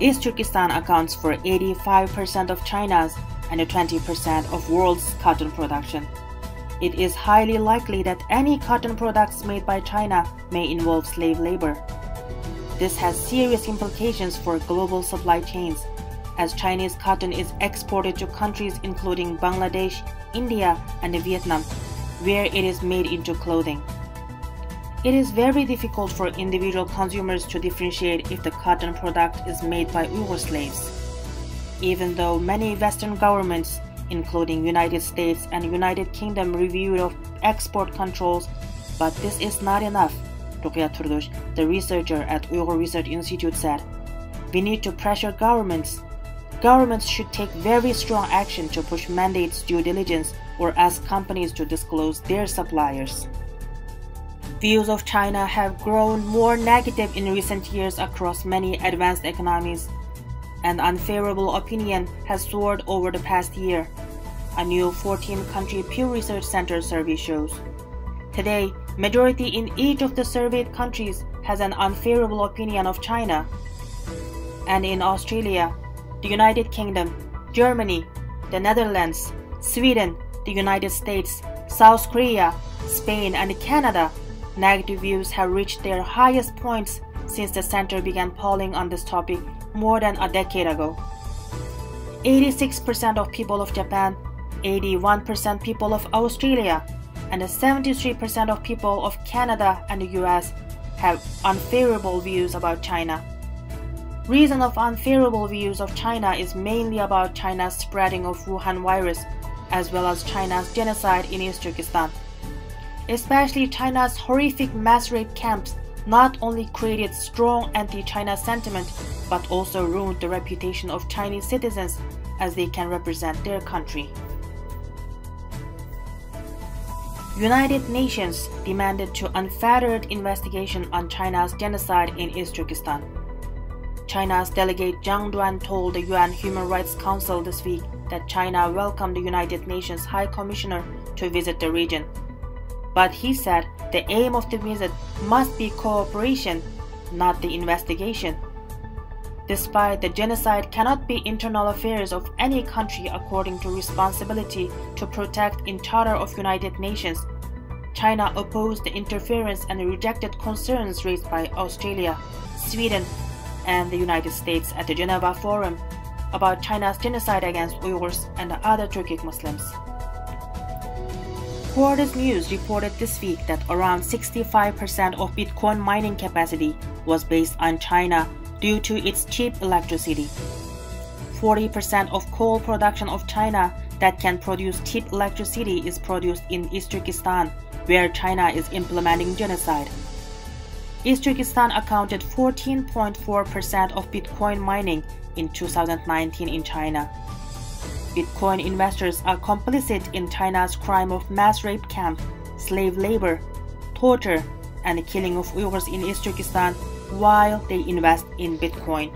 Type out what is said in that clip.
East Turkestan accounts for 85% of China's and 20% of world's cotton production. It is highly likely that any cotton products made by China may involve slave labor. This has serious implications for global supply chains, as Chinese cotton is exported to countries including Bangladesh, India, and Vietnam, where it is made into clothing. It is very difficult for individual consumers to differentiate if the cotton product is made by Uyghur slaves. Even though many Western governments, including United States and United Kingdom, reviewed export controls, but this is not enough, Ruqya Turdush, the researcher at Uyghur Research Institute, said. We need to pressure governments. Governments should take very strong action to push mandates due diligence or ask companies to disclose their suppliers. Views of China have grown more negative in recent years across many advanced economies. An unfavorable opinion has soared over the past year, a new 14-country Pew Research Center survey shows. Today, majority in each of the surveyed countries has an unfavorable opinion of China. And in Australia, the United Kingdom, Germany, the Netherlands, Sweden, the United States, South Korea, Spain, and Canada, negative views have reached their highest points since the center began polling on this topic more than a decade ago. 86% of people of Japan, 81% people of Australia, and 73% of people of Canada and the US have unfavorable views about China. Reason of unfavorable views of China is mainly about China's spreading of Wuhan virus, as well as China's genocide in East Turkestan. Especially China's horrific mass rape camps not only created strong anti-China sentiment, but also ruined the reputation of Chinese citizens as they can represent their country. United Nations demanded to unfettered investigation on China's genocide in East Turkestan. China's delegate Zhang Duan told the UN Human Rights Council this week that China welcomed the United Nations High Commissioner to visit the region. But he said the aim of the visit must be cooperation, not the investigation. Despite the genocide cannot be internal affairs of any country according to responsibility to protect in Charter of United Nations, China opposed the interference and rejected concerns raised by Australia, Sweden, and the United States at the Geneva Forum about China's genocide against Uyghurs and other Turkic Muslims. Reuters News reported this week that around 65% of Bitcoin mining capacity was based on China due to its cheap electricity. 40% of coal production of China that can produce cheap electricity is produced in East Turkestan, where China is implementing genocide. East Turkestan accounted 14.4% of Bitcoin mining in 2019 in China. Bitcoin investors are complicit in China's crime of mass rape camp, slave labor, torture, and the killing of Uyghurs in East Turkestan while they invest in Bitcoin.